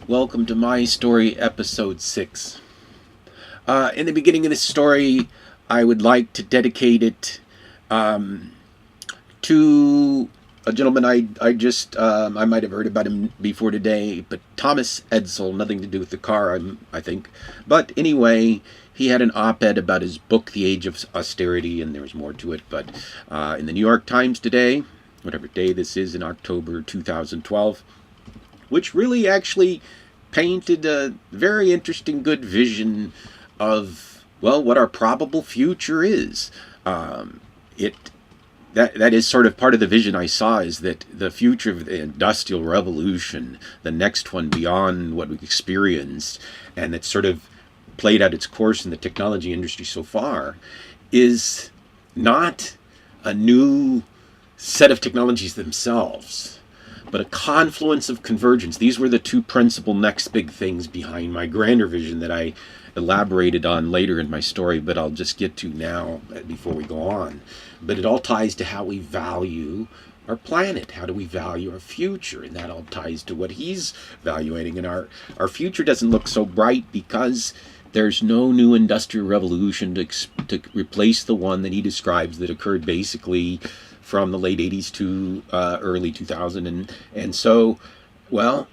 Welcome to my story, episode 6. In the beginning of this story, I would like to dedicate it to a gentleman I might have heard about him before today, but Thomas Edsall, nothing to do with the car, I think. But anyway, he had an op-ed about his book, The Age of Austerity, and there was more to it. But in the New York Times today, whatever day this is in October 2012, which really actually painted a very interesting, good vision of, well, what our probable future is. That is sort of part of the vision I saw, is that the future of the Industrial Revolution, the next one beyond what we've experienced, and that sort of played out its course in the technology industry so far, is not a new set of technologies themselves, but a confluence of convergence. These were the two principal next big things behind my grander vision that I elaborated on later in my story, but I'll just get to now before we go on. But it all ties to how we value our planet. How do we value our future? And that all ties to what he's evaluating. And our future doesn't look so bright because there's no new industrial revolution to replace the one that he describes that occurred basically from the late 80s to early 2000. And so, well,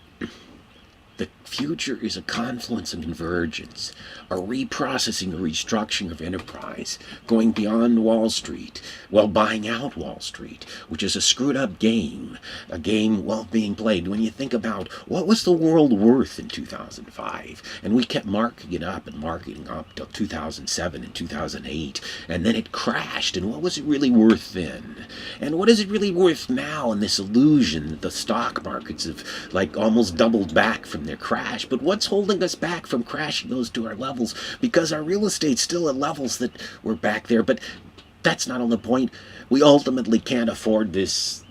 the future is a confluence and convergence, a reprocessing, a restructuring of enterprise, going beyond Wall Street, while buying out Wall Street, which is a screwed up game, a game well being played. When you think about what was the world worth in 2005, and we kept marking it up and marketing up till 2007 and 2008, and then it crashed, and what was it really worth then? And what is it really worth now in this illusion that the stock markets have like almost doubled back from their crash? But what's holding us back from crashing those to our levels? Because our real estate's still at levels that were back there, but that's not on the point. We ultimately can't afford this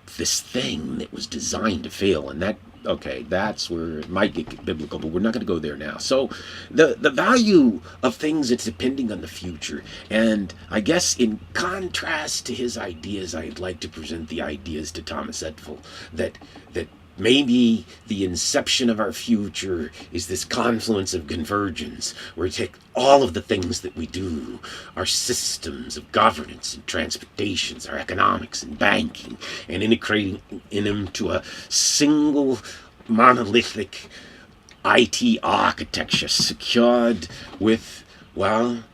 thing that was designed to fail, and that's where it might get biblical, but we're not going to go there now. So the value of things that's depending on the future, and I guess in contrast to his ideas, I'd like to present the ideas to Thomas Edsall that maybe the inception of our future is this confluence of convergence, where we take all of the things that we do, our systems of governance and transportations, our economics and banking, and integrating in them to a single monolithic IT architecture secured with, well,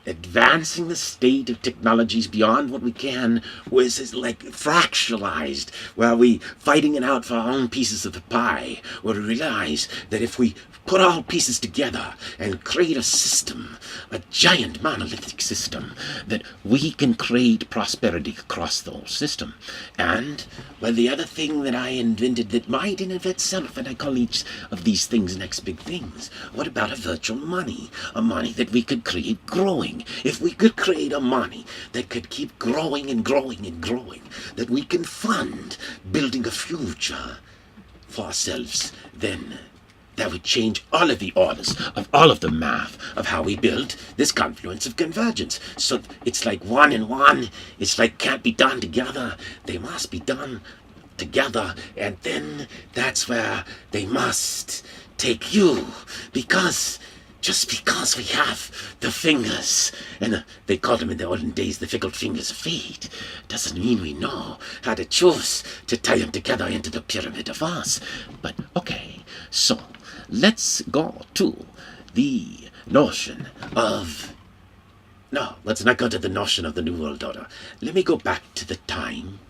advancing the state of technologies beyond what we can was like fractionalized, while we fighting it out for our own pieces of the pie, where we realize that if we put all pieces together and create a system, a giant monolithic system, that we can create prosperity across the whole system. And, well, the other thing that I invented that might in of itself, and I call each of these things next big things, what about a virtual money? A money that we could create growing. If we could create a money that could keep growing and growing and growing, that we can fund building a future for ourselves, then that would change all of the orders of all of the math of how we build this confluence of convergence. So it's like one and one, it's like can't be done together. They must be done together. And then that's where they must take you, because just because we have the fingers, and they called them in the olden days the fickle fingers of fate, doesn't mean we know how to choose to tie them together into the pyramid of us. But okay, so let's go to the notion of... No, let's not go to the notion of the New World Order. Let me go back to the time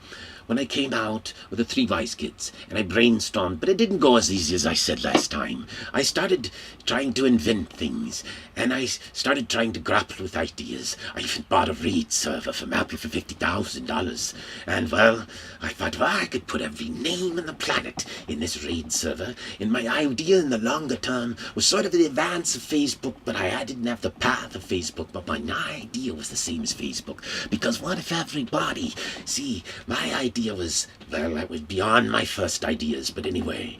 when I came out with the Three Wise Kids, and I brainstormed, but it didn't go as easy as I said last time. I started trying to invent things, and I started trying to grapple with ideas. I even bought a RAID server from Apple for $50,000, and, well, I thought, well, I could put every name on the planet in this RAID server, and my idea in the longer term was sort of the advance of Facebook, but I didn't have the path of Facebook, but my idea was the same as Facebook, because what if everybody... See, my idea was, well, that was beyond my first ideas, but anyway,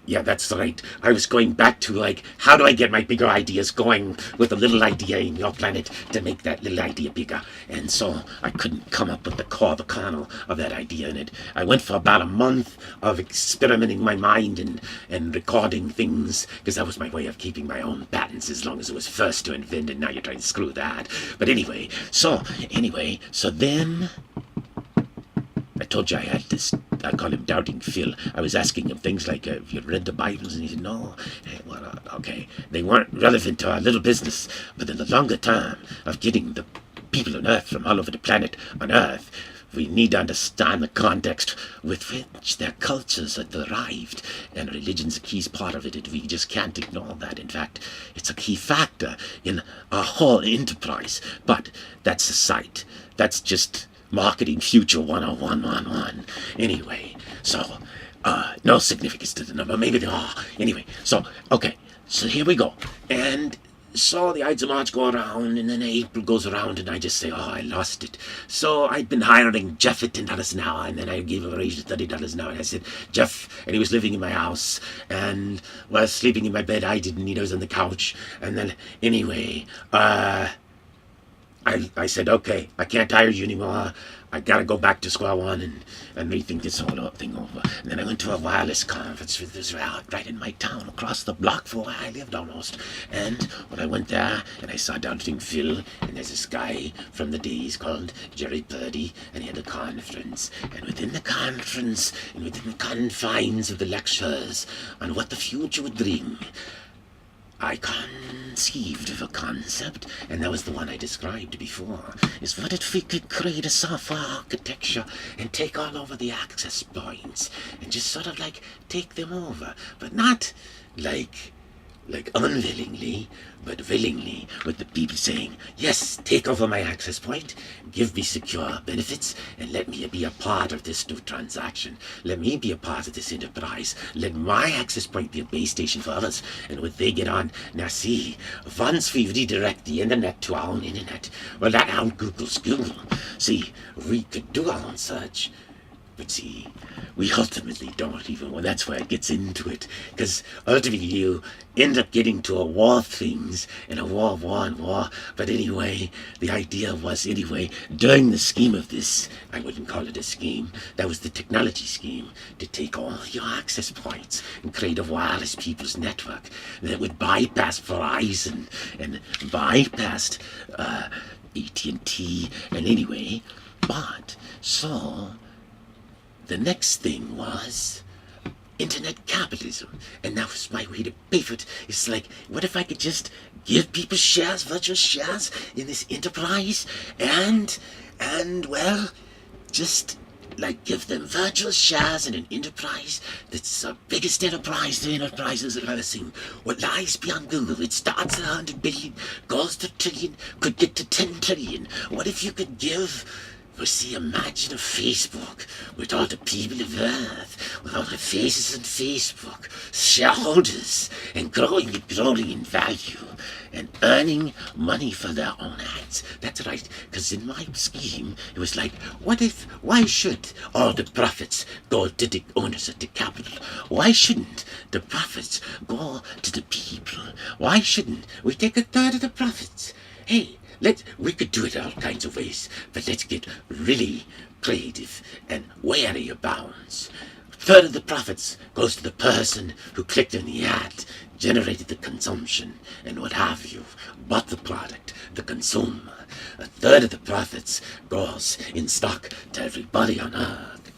Yeah, that's right. I was going back to, like, how do I get my bigger ideas going with a little idea in your planet to make that little idea bigger? And so I couldn't come up with the kernel of that idea in it. I went for about a month of experimenting my mind and recording things, because that was my way of keeping my own patents as long as it was first to invent, and now you're trying to screw that. But anyway, so then I told you I had this, I call him Doubting Phil. I was asking him things like, have you read the Bibles? And he said, no. Well, okay. They weren't relevant to our little business, but in the longer term of getting the people on Earth from all over the planet on Earth, we need to understand the context with which their cultures are derived, and religion's a key part of it, and we just can't ignore that. In fact, it's a key factor in our whole enterprise. But that's aside. That's just Marketing Future 10111. Anyway, so, no significance to the number. Maybe they are. Anyway, so, okay. So here we go. And so the Ides of March go around, and then April goes around, and I just say, oh, I lost it. So I'd been hiring Jeff at $10 an hour, and then I gave him a raise to $30 an hour. And I said, Jeff, and he was living in my house, and was sleeping in my bed. I didn't. He was on the couch. And then, anyway, I said, okay, I can't hire you anymore. I gotta go back to square one and rethink this whole thing over. And then I went to a wireless conference with this right in my town, across the block from where I lived almost. And when I went there, and I saw Doubting Phil, and there's this guy from the days called Jerry Purdy, and he had a conference. And within the conference, and within the confines of the lectures on what the future would bring, I conceived of a concept, and that was the one I described before, is what if we could create a software architecture and take all over the access points and just sort of like take them over, but not like unwillingly, but willingly, with the people saying, yes, take over my access point, give me secure benefits, and let me be a part of this new transaction. Let me be a part of this enterprise. Let my access point be a base station for others. And when they get on, now see, once we redirect the internet to our own internet, well, that out Google's Google. See, we could do our own search. But see, we ultimately don't even, well, that's where it gets into it. Because ultimately you end up getting to a war of things, and a war of war and war. But anyway, the idea was, during the scheme of this, I wouldn't call it a scheme, that was the technology scheme, to take all your access points and create a wireless people's network that would bypass Verizon and bypass AT&T, and anyway, but, so the next thing was internet capitalism, and that was my way to pay for it. It's like, what if I could just give people shares, virtual shares in this enterprise, and well, just like give them virtual shares in an enterprise that's the biggest enterprise the enterprises have ever seen. What lies beyond Google? It starts at 100 billion, goes to trillion, could get to 10 trillion. What if you could give, well, see, imagine a Facebook with all the people of Earth, with all the faces on Facebook, shareholders, and growing in value, and earning money for their own ads. That's right, because in my scheme, it was like, why should all the profits go to the owners of the capital? Why shouldn't the profits go to the people? Why shouldn't we take a third of the profits? Hey, we could do it all kinds of ways, but let's get really creative and wary of bounds. A third of the profits goes to the person who clicked on the ad, generated the consumption, and what have you, bought the product, the consumer. A third of the profits goes in stock to everybody on Earth.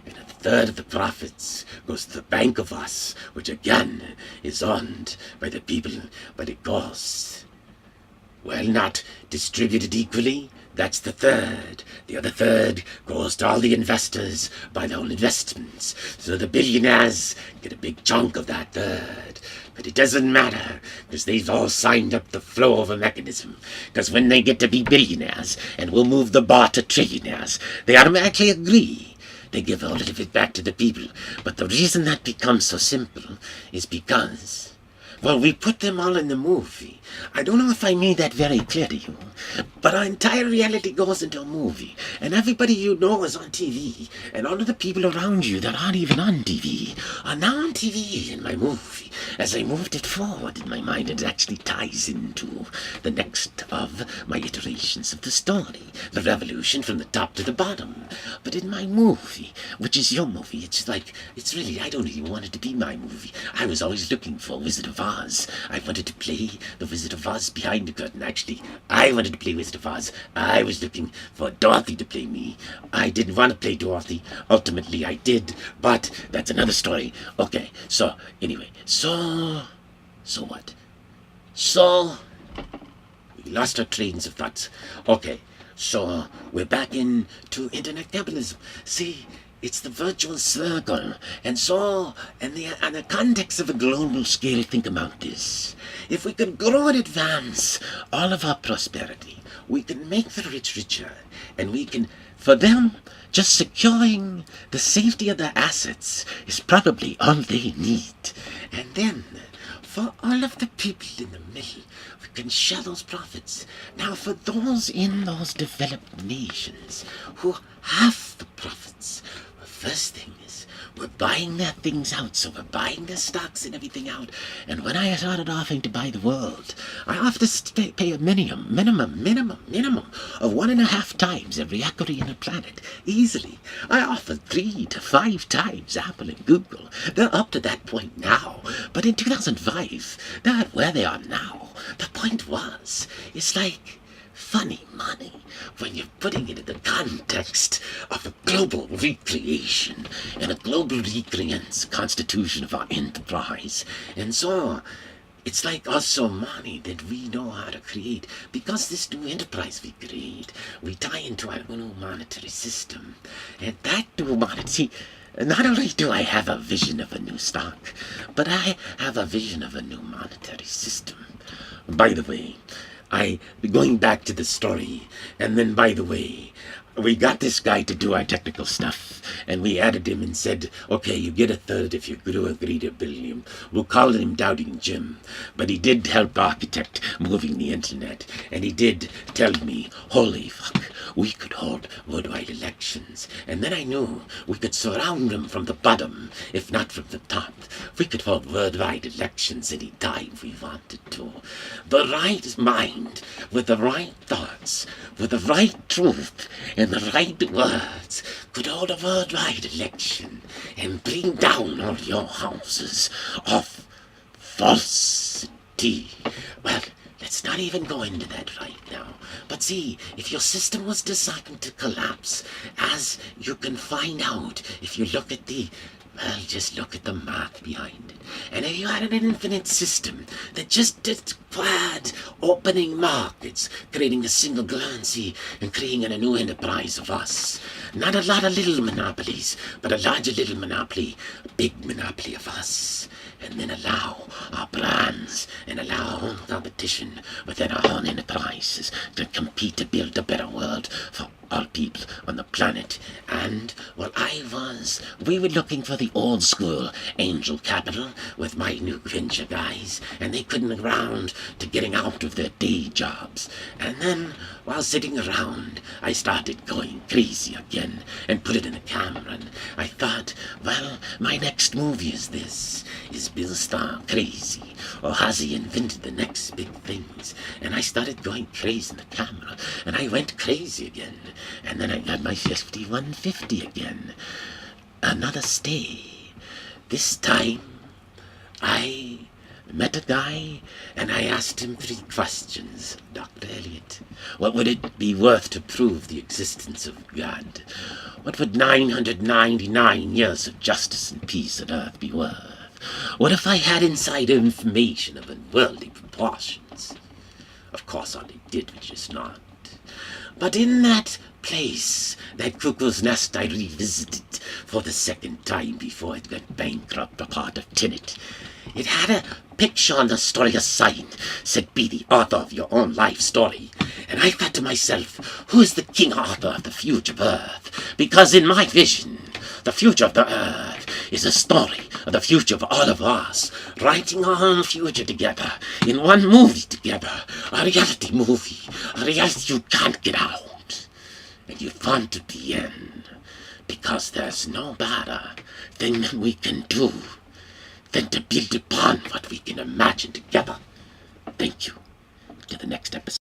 And a third of the profits goes to the Bank of Us, which again is owned by the people, but it goes, well, not distributed equally. That's the third. The other third goes to all the investors by their own investments. So the billionaires get a big chunk of that third. But it doesn't matter, because they've all signed up the flow of a mechanism. Because when they get to be billionaires, and we'll move the bar to trillionaires, they automatically agree. They give a little bit back to the people. But the reason that becomes so simple is because Well, we put them all in the movie. I don't know if I made that very clear to you, but our entire reality goes into a movie, and everybody you know is on TV, and all of the people around you that aren't even on TV are now on TV in my movie. As I moved it forward in my mind, it actually ties into the next of my iterations of the story, the revolution from the top to the bottom. But in my movie, which is your movie, it's really, I don't even want it to be my movie. I was always looking for Wizard of Oz. I wanted to play the Wizard of Oz behind the curtain. Actually, I wanted to play Wizard of Oz. I was looking for Dorothy to play me. I didn't want to play Dorothy. Ultimately, I did, but that's another story. Okay, so, anyway, so what? So, we lost our trains of thoughts. Okay, so we're back into internet capitalism. See, it's the virtual circle. And so, in the context of a global scale, think about this. If we could grow and advance all of our prosperity, we can make the rich richer, and we can, for them, just securing the safety of their assets is probably all they need. And then, for all of the people in the middle, we can share those profits. Now, for those in those developed nations who have the profits, the first thing is we're buying their things out. So we're buying their stocks and everything out. And when I started offering to buy the world, I have to pay a minimum of 1.5 times every equity in the planet. Easily. I offered 3 to 5 times Apple and Google. They're up to that point now. But in 2005, they're at where they are now. The point was, it's like funny money when you're putting it in the context of a global recreation and a global recreance constitution of our enterprise. And so it's like also money that we know how to create, because this new enterprise we create, we tie into our new monetary system. And that new monetary, not only do I have a vision of a new stock, but I have a vision of a new monetary system. By the way, going back to the story, and then, by the way, we got this guy to do our technical stuff, and we added him and said, okay, you get 1/3 if you do agree to bill him. We'll call him Doubting Jim. But he did help architect moving the internet, and he did tell me, holy fuck, we could hold worldwide elections. And then I knew we could surround them from the bottom, if not from the top. We could hold worldwide elections any time we wanted to. The right mind, with the right thoughts, with the right truth, and the right words, could hold a worldwide election and bring down all your houses of falsity. Well, let's not even go into that right now. But see, if your system was designed to collapse, as you can find out if you look at just look at the math behind it. And if you had an infinite system that just required opening markets, creating a single currency, and creating a new enterprise of us, not a lot of little monopolies, but a larger little monopoly, a big monopoly of us, and then allow our brands and allow our own competition within our own enterprises to compete to build a better world for all people on the planet. And we were looking for the old school angel capital with my new venture guys, and they couldn't get around to getting out of their day jobs. And then, while sitting around, I started going crazy again and put it in the camera, and I thought, well, my next movie is Bill Starr crazy, or has he invented the next big things? And I started going crazy in the camera, and I went crazy again. And then I got my 5150 again. Another stay. This time, I met a guy, and I asked him 3 questions. Dr. Eliot, what would it be worth to prove the existence of God? What would 999 years of justice and peace on earth be worth? What if I had inside information of unworldly proportions? Of course, all he did was just not. But in that place, that cuckoo's nest I revisited for the 2nd time before it went bankrupt, a part of Tenet, it had a picture on the story, a sign, said, be the author of your own life story. And I thought to myself, who is the king author of the future of Earth? Because in my vision, the future of the Earth is a story the future of all of us, writing our own future together, in one movie together, a reality movie, a reality you can't get out, and you want to be in, because there's no better thing that we can do than to build upon what we can imagine together. Thank you. To the next episode.